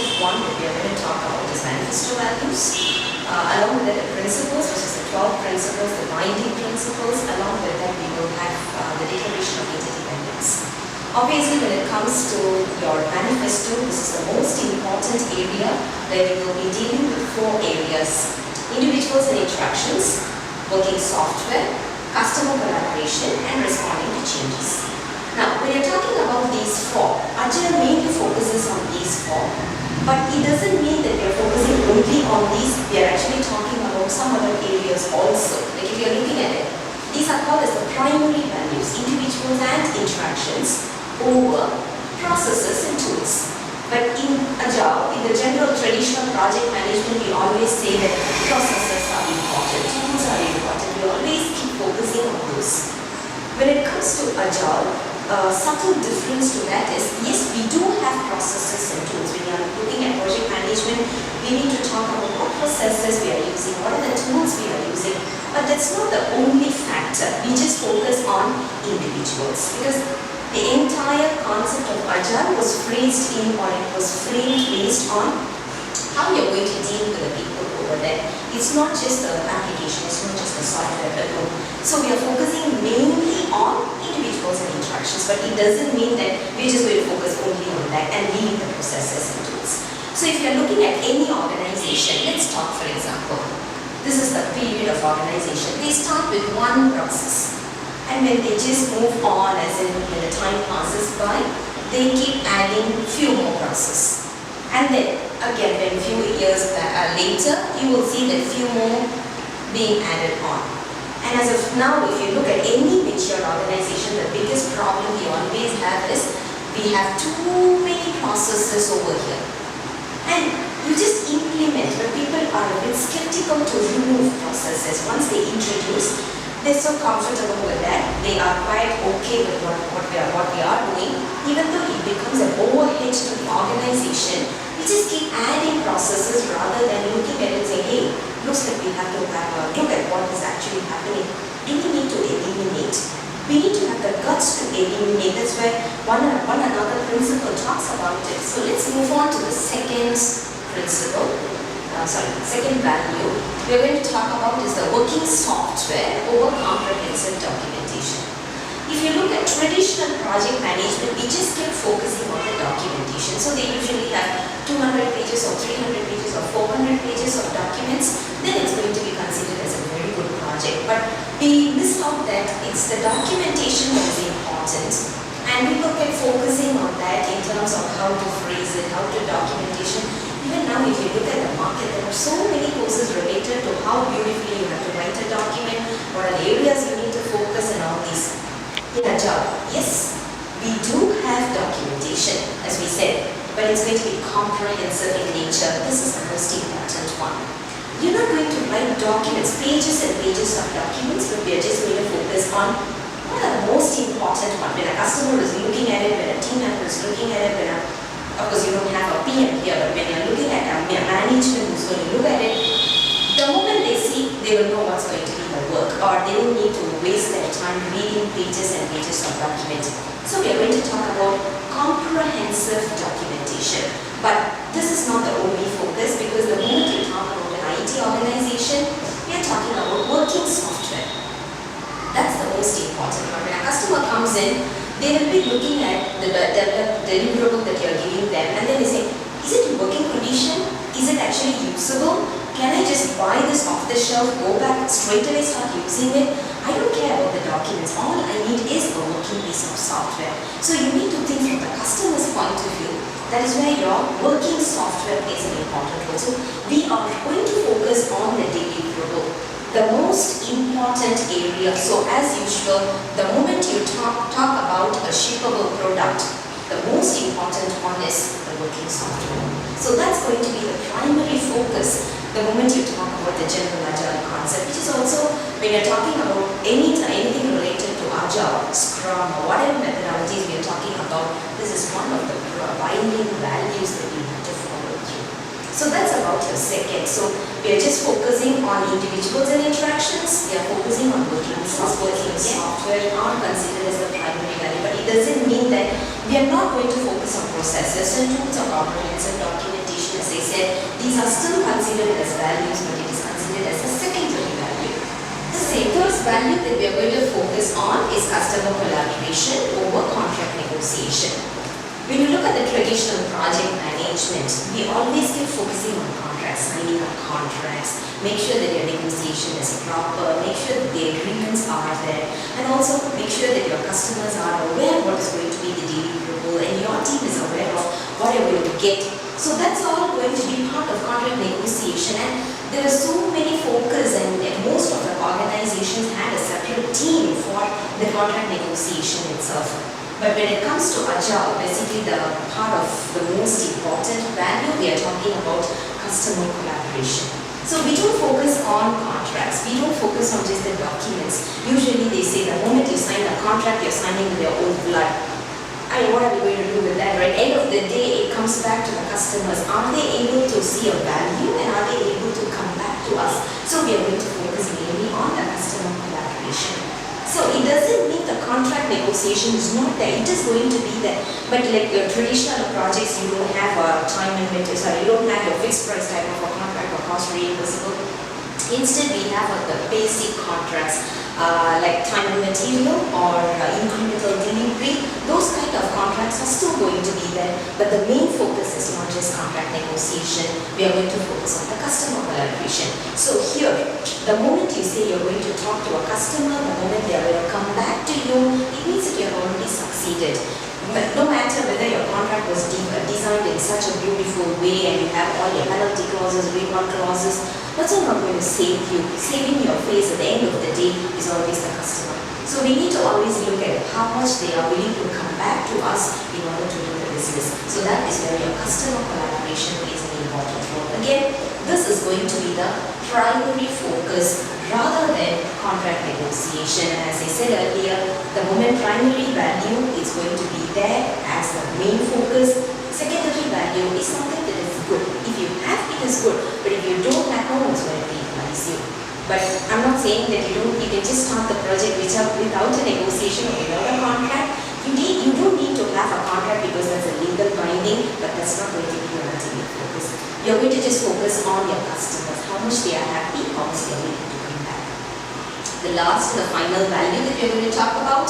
important one that we are going to talk about is manifesto values. Along with that, the principles, which is the 12 principles, the binding principles. Along with that, we will have the Declaration of Interdependence. Obviously, when it comes to your manifesto, this is the most important area where we will be dealing with 4 areas: individuals and interactions, working software, customer collaboration, and responding to changes. Now, when you're talking about these 4, Agile mainly focuses on these 4, but it doesn't mean that we are focusing only on these. We are actually talking about some other areas also. Like if you're looking at it, these are called as the primary values: individuals and interactions over processes and tools. But in Agile, in the general traditional project management, we always say that processes are important, tools are important. We always keep focusing on those. When it comes to Agile, subtle difference to that is, yes, we do have processes and tools. When you are looking at project management, we need to talk about what processes we are using, what are the tools we are using, but that's not the only factor. We just focus on individuals because the entire concept of Agile was phrased in, or it was framed based on how you're going to deal with the people over there. It's not just the application, it's not just the software alone. So we are focusing mainly on individuals and interactions, but it doesn't mean that we're just going to focus only on that and leave the processes and tools. So if you're looking at any organization, let's talk for example, this is the period of organization. They start with one process, and when they just move on, as in when the time passes by, they keep adding few more processes. And then again, when few years later, you will see that few more being added on. And as of now, if you look at any mature organization, the biggest problem we always have is we have too many processes over here. And you just implement, but people are a bit skeptical to remove processes. Once they introduce, they're so comfortable with that. They are quite okay with what we are doing. Even though it becomes an overhead to the organization, we just keep adding processes rather than looking at it and saying, hey, looks like we have to have a look at what is actually happening. Do we need to eliminate? We need to have the guts to eliminate. That's where one another principle talks about it. So let's move on to the second principle. Second value we are going to talk about is the working software over comprehensive documentation. If you look at traditional project management, we just keep focusing on the documentation. So they usually have 200 pages or 300 pages or 400 pages of documents. Then it's going to be considered as a very good project. But we miss out that it's the documentation that is important. And we look at focusing on that in terms of how to phrase it, how to documentation. Even now, if you look at the market, there are so many courses related to how beautifully you have to write a document, what are the areas you need to focus, and all these. In Agile, yes, we do have documentation, as we said, but it's going to be comprehensive in nature. This is the most important one. You're not going to write documents, pages and pages of documents, but we are just going to focus on what are the most important ones. When a customer is looking at it, when a team member is looking at it, of course, you don't have a PM here, but when you're looking at a management who's going to look at it, the moment they see, they will know what's going to be the work, or they don't need to waste their time reading pages and pages of documents. So we are going to talk about comprehensive documentation. But this is not the only focus, because the moment we talk about an IT organization, we are talking about working software. That's the most important one. When a customer comes in, they will be looking at the deliverable that you're giving them, and then they say, is it in working condition? Is it actually usable? Can I just buy this off the shelf, go back, straight away start using it? I don't care about the documents. All I need is a working piece of software. So you need to think from the customer's point of view. That is where your working software plays an important role. So we are going to focus on the deliverable, the most important area. So as usual, the moment you talk about a shippable product, the most important one is the working software. So that's going to be the primary focus the moment you talk about the general Agile concept, which is also when you're talking about anything related to Agile, Scrum, or whatever methodologies we are talking about, this is one of the binding values that you have to follow through. So that's about your second. So we are just focusing on individuals and interactions. We are focusing on working software are considered as the primary value, but it doesn't mean that we are not going to focus on processes and tools or comprehensive documentation. These are still considered as values, but it is considered as a secondary value. The third value that we are going to focus on is customer collaboration over contract negotiation. When you look at the traditional project management, we always keep focusing on contracts, signing up contracts, make sure that your negotiation is proper, make sure that the agreements are there, and also make sure that your customers are aware of what is going to be the deliverable and your team is aware of what you're going to get. So that's all going to be part of contract negotiation, and there are so many focus, and most of the organizations had a separate team for the contract negotiation itself. But when it comes to Agile, basically the part of the most important value, we are talking about customer collaboration. So we don't focus on contracts, we don't focus on just the documents. Usually they say the moment you sign a contract, you're signing with your own blood. And what are we going to do with that, right? End of the day, it comes back to the customers. Are they able to see a value and are they able to come back to us? So we are going to focus mainly on the customer collaboration. So it doesn't mean the contract negotiation is not there, it is going to be there. But like your traditional projects, you don't have a time limit, you don't have your fixed price type of a contract or cost reimbursable. Instead, we have the basic contracts like time and material or incremental delivery. Those kind of contracts are still going to be there, but the main focus is not just contract negotiation. We are going to focus on the customer collaboration. So here, the moment you say you're going to talk to a customer, the moment they are going to come back to you, it means that you have already succeeded. But no matter whether your contract was designed in such a beautiful way and you have all your penalty clauses, recall clauses, that's all not going to save you. Saving your face at the end of the day is always the customer. So we need to always look at how much they are willing to come back to us in order to do the business. So that is where your customer collaboration plays an important role. Again, this is going to be the primary focus rather than contract negotiation. And as I said earlier, the moment primary value is going to be there as the main focus. Secondary value is something that is good. If you have, it is good. But if you don't have, no one's going to penalize you. But I'm not saying that you can just start the project without a negotiation or without a contract. You don't need to have a contract because that's a legal binding, but that's not going to be your ultimate focus. You're going to just focus on your customers, how much they are happy, how much they are willing to come back. The last and the final value that we're going to talk about,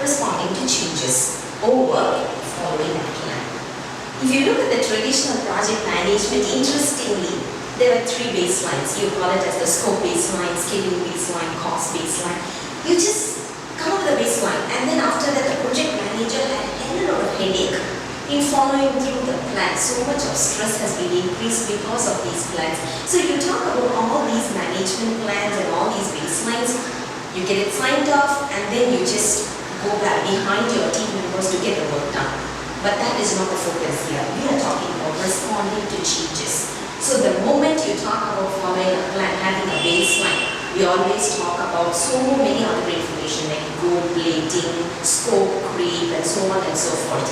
responding to changes over following a plan. If you look at the traditional project management, interestingly, there were three baselines. You call it as the scope baseline, schedule baseline, cost baseline. You just come up with the baseline, and then after that the project manager had a lot of headache in following through the plan. So much of stress has been increased because of these plans. So you talk about all these management plans and all these baselines, you get it signed off, and then you just go back behind your team members to get the work done. But that is not the focus here. We are talking about responding to changes. So the moment you talk about following a plan, having a baseline, we always talk about so many other information like goal plating, scope creep, and so on and so forth.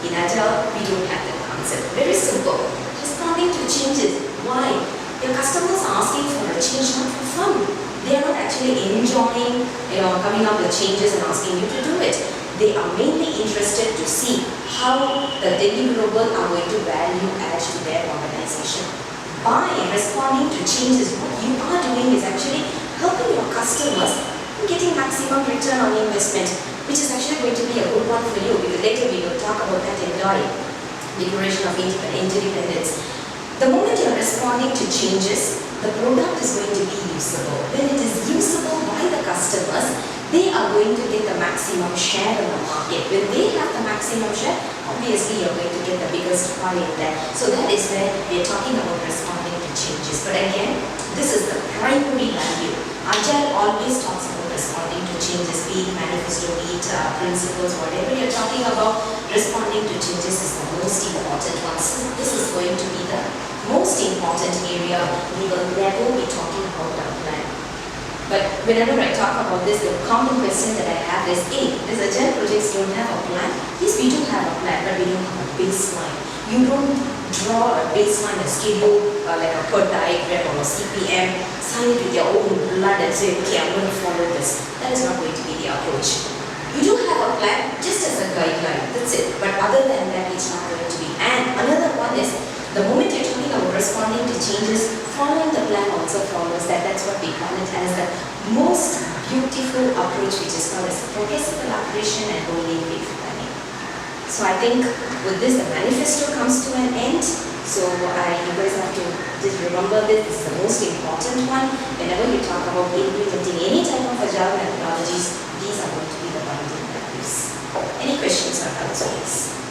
In Agile, we don't have that concept. Very simple. Responding to changes. Why? Your customers are asking for a change not for fun. They are not actually enjoying, coming up with changes and asking you to do it. They are mainly interested to see how the deliverable are going to value add to their organization. By responding to changes, what you are doing is actually helping your customers in getting maximum return on investment, which is actually going to be a good one for you, because later we will talk about that in Declaration of Independence. The moment you are responding to changes, the product is going to be usable. When it is usable by the customers, they are going to get the maximum share in the market. When they have the maximum share, obviously you're going to get the biggest pie in there. So that is where we're talking about responding to changes. But again, this is the primary value. Agile always talks about responding to changes, be it manifesto, be it principles, whatever you're talking about, responding to changes is the most important one. So this is going to be the most important area. We will never be talking about our plan. But whenever I talk about this, the common question that I have is, hey, does Agile projects don't have a plan? Yes, we do have a plan, but we don't have a baseline. You don't draw a baseline, a schedule, like a per diagram or a CPM, sign it with your own blood and say, okay, I'm going to follow this. That is not going to be the approach. You do have a plan just as a guideline, that's it. But other than that, it's not going to be. And another one is, the moment you're talking about responding responding to changes, following the plan also follows that. That's what we call it as the most beautiful approach, which is called as a progressive collaboration and rolling wave planning. So I think with this, the manifesto comes to an end. So you guys have to just remember this. This is the most important one. Whenever you talk about implementing any type of agile methodologies, these are going to be the binding values. Any questions or doubts, please?